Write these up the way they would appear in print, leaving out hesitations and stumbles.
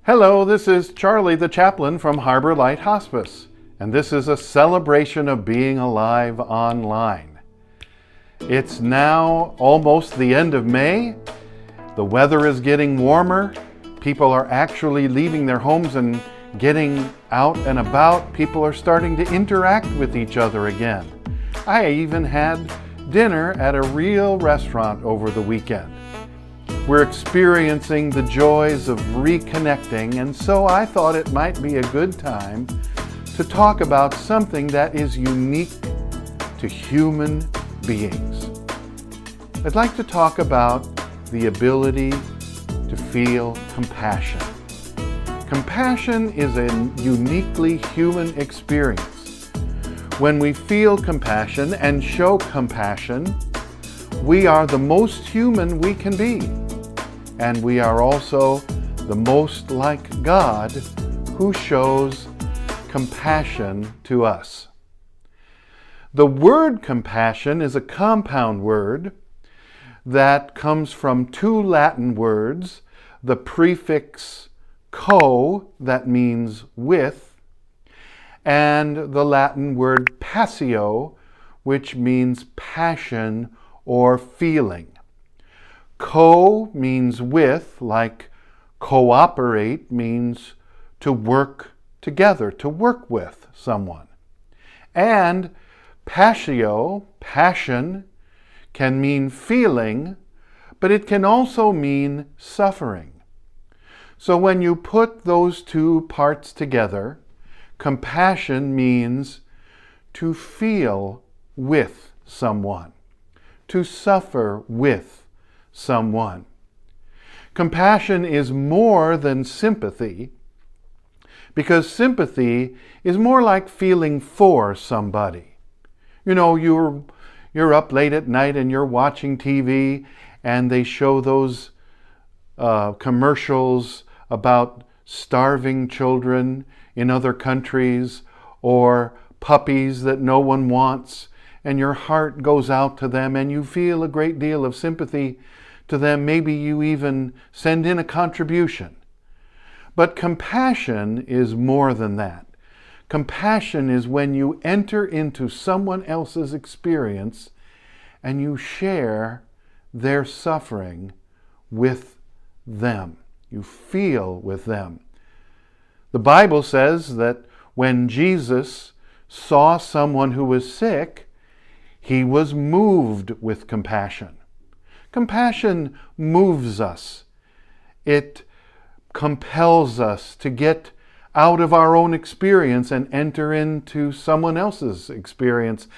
Hello, this is Charlie the chaplain from Harbor Light Hospice, and this is a celebration of being alive online. It's now almost the end of May. The weather is getting warmer. People are actually leaving their homes and getting out and about. People are starting to interact with each other again. I even had dinner at a real restaurant over the weekend. We're experiencing the joys of reconnecting, and so I thought it might be a good time to talk about something that is unique to human beings. I'd like to talk about the ability to feel compassion. Compassion is a uniquely human experience. When we feel compassion and show compassion, we are the most human we can be. And we are also the most like God, who shows compassion to us. The word compassion is a compound word that comes from two Latin words, the prefix co, that means with, and the Latin word passio, which means passion or feeling. Co means with, like cooperate means to work together, to work with someone. And passio, passion, can mean feeling, but it can also mean suffering. So when you put those two parts together, compassion means to feel with someone, to suffer with someone. Compassion is more than sympathy, because sympathy is more like feeling for somebody. You know, you're up late at night and you're watching TV and they show those commercials about starving children in other countries or puppies that no one wants, and your heart goes out to them and you feel a great deal of sympathy to them. Maybe you even send in a contribution. But compassion is more than that. Compassion is when you enter into someone else's experience and you share their suffering with them. You feel with them. The Bible says that when Jesus saw someone who was sick, he was moved with compassion. Compassion moves us. It compels us to get out of our own experience and enter into someone else's experience.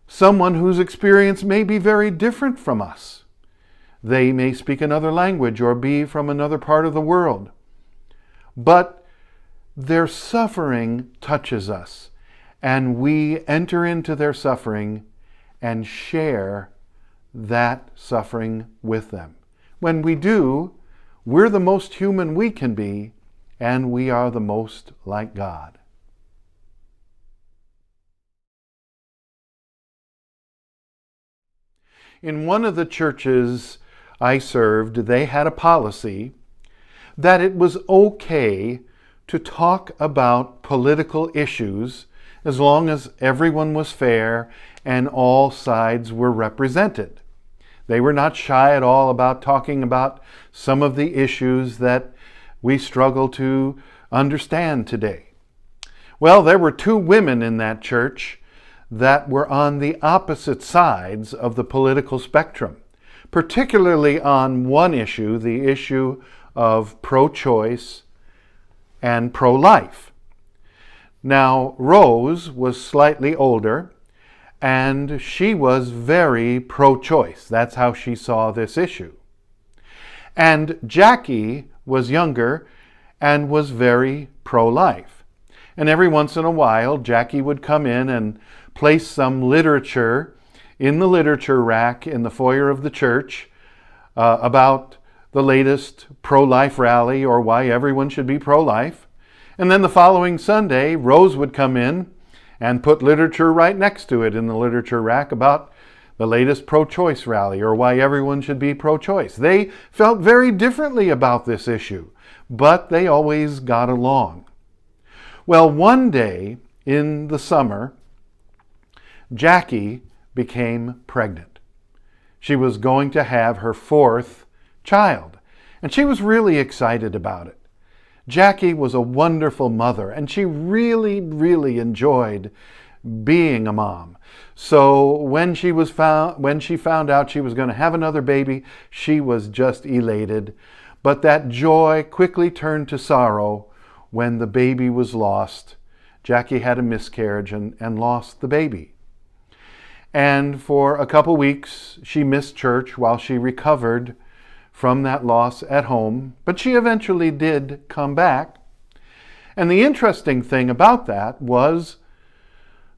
Someone whose experience may be very different from us. They may speak another language or be from another part of the world. But their suffering touches us, and we enter into their suffering and share that suffering with them. When we do, we're the most human we can be, and we are the most like God. In one of the churches I served, they had a policy that it was okay to talk about political issues as long as everyone was fair and all sides were represented. They were not shy at all about talking about some of the issues that we struggle to understand today. Well, there were two women in that church that were on the opposite sides of the political spectrum, particularly on one issue, the issue of pro-choice and pro-life. Now, Rose was slightly older, and she was very pro-choice. That's how she saw this issue. And Jackie was younger and was very pro-life. And every once in a while, Jackie would come in and place some literature in the literature rack in the foyer of the church about the latest pro-life rally or why everyone should be pro-life. And then the following Sunday, Rose would come in and put literature right next to it in the literature rack about the latest pro-choice rally or why everyone should be pro-choice. They felt very differently about this issue, but they always got along. Well, one day in the summer, Jackie became pregnant. She was going to have her fourth child, and she was really excited about it. Jackie was a wonderful mother, and she really enjoyed being a mom. So when she found out she was going to have another baby, she was just elated. But that joy quickly turned to sorrow when the baby was lost. Jackie had a miscarriage and lost the baby. And for a couple weeks, she missed church while she recovered from that loss at home, but she eventually did come back. And the interesting thing about that was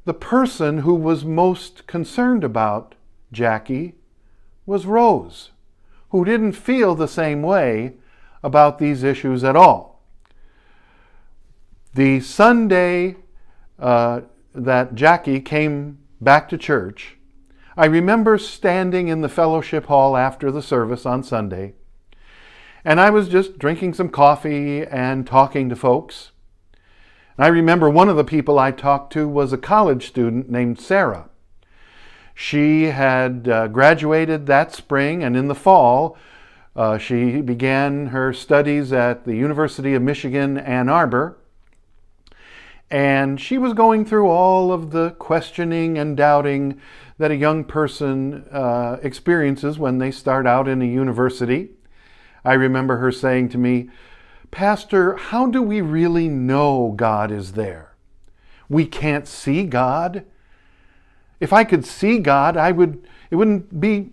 the person who was most concerned about Jackie was Rose, who didn't feel the same way about these issues at all. The Sunday that Jackie came back to church, I remember standing in the fellowship hall after the service on Sunday, and I was just drinking some coffee and talking to folks. And I remember one of the people I talked to was a college student named Sarah. She had graduated that spring, and in the fall, she began her studies at the University of Michigan, Ann Arbor. And she was going through all of the questioning and doubting that a young person experiences when they start out in a university. I remember her saying to me, "Pastor, how do we really know God is there? We can't see God. If I could see God, it wouldn't be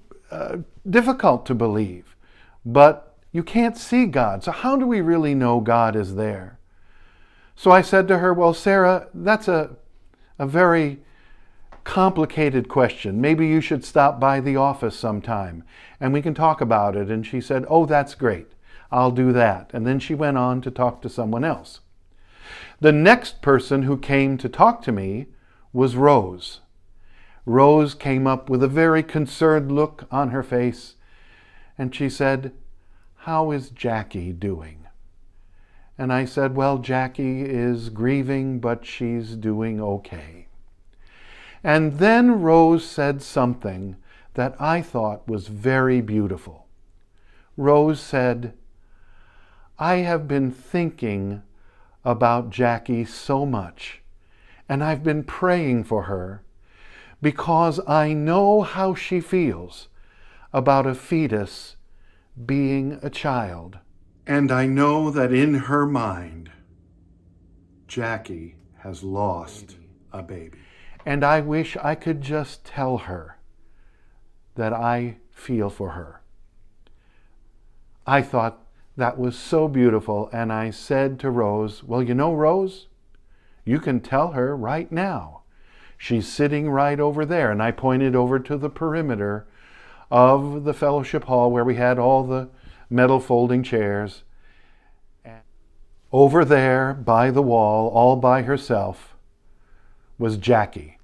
difficult to believe. But you can't see God, so how do we really know God is there?" So I said to her, "Well, Sarah, that's a very complicated question. Maybe you should stop by the office sometime and we can talk about it." And she said, "Oh, that's great. I'll do that." And then she went on to talk to someone else. The next person who came to talk to me was Rose. Rose came up with a very concerned look on her face, and she said, "How is Jackie doing?" And I said, "Well, Jackie is grieving, but she's doing okay." And then Rose said something that I thought was very beautiful. Rose said, "I have been thinking about Jackie so much, and I've been praying for her because I know how she feels about a fetus being a child. And I know that in her mind, Jackie has lost a baby. And I wish I could just tell her that I feel for her." I thought that was so beautiful, and I said to Rose, "Well, you know, Rose, you can tell her right now. She's sitting right over there." And I pointed over to the perimeter of the fellowship hall where we had all the metal folding chairs. Over there by the wall, all by herself, was Jackie,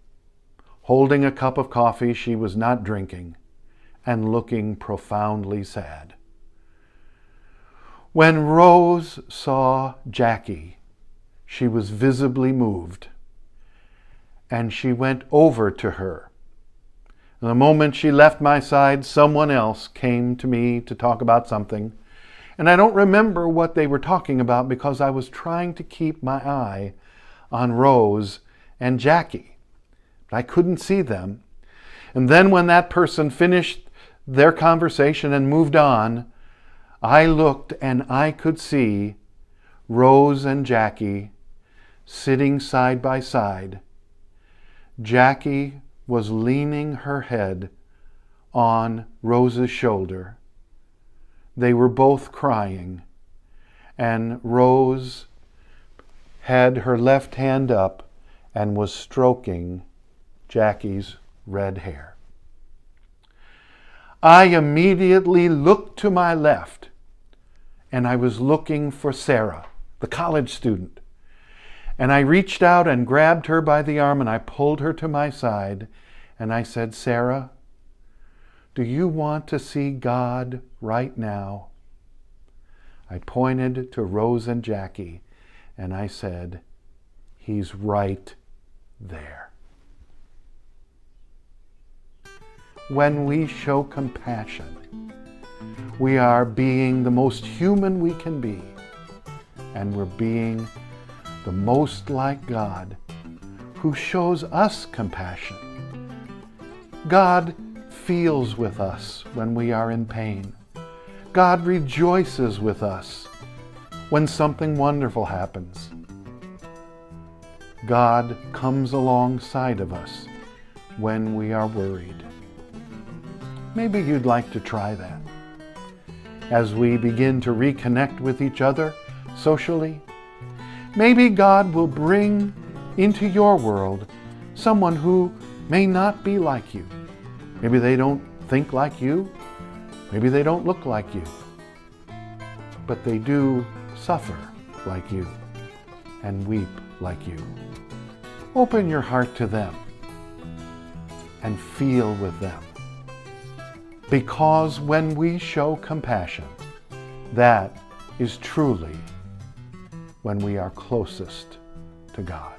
holding a cup of coffee she was not drinking and looking profoundly sad. When Rose saw Jackie, she was visibly moved, and she went over to her. The moment she left my side, someone else came to me to talk about something, and I don't remember what they were talking about because I was trying to keep my eye on Rose and Jackie. I couldn't see them. And then when that person finished their conversation and moved on, I looked and I could see Rose and Jackie sitting side by side. Jackie was leaning her head on Rose's shoulder. They were both crying, and Rose had her left hand up and was stroking Jackie's red hair. I immediately looked to my left, and I was looking for Sarah, the college student. And I reached out and grabbed her by the arm, and I pulled her to my side, and I said, "Sarah, do you want to see God right now?" I pointed to Rose and Jackie, and I said, "He's right there." When we show compassion, we are being the most human we can be, and we're being the most like God, who shows us compassion. God feels with us when we are in pain. God rejoices with us when something wonderful happens. God comes alongside of us when we are worried. Maybe you'd like to try that. As we begin to reconnect with each other socially, maybe God will bring into your world someone who may not be like you. Maybe they don't think like you. Maybe they don't look like you. But they do suffer like you and weep like you. Open your heart to them and feel with them. Because when we show compassion, that is truly when we are closest to God.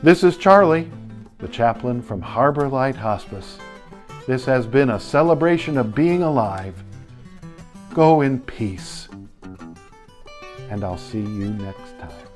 This is Charlie, the chaplain from Harbor Light Hospice. This has been a celebration of being alive. Go in peace, and I'll see you next time.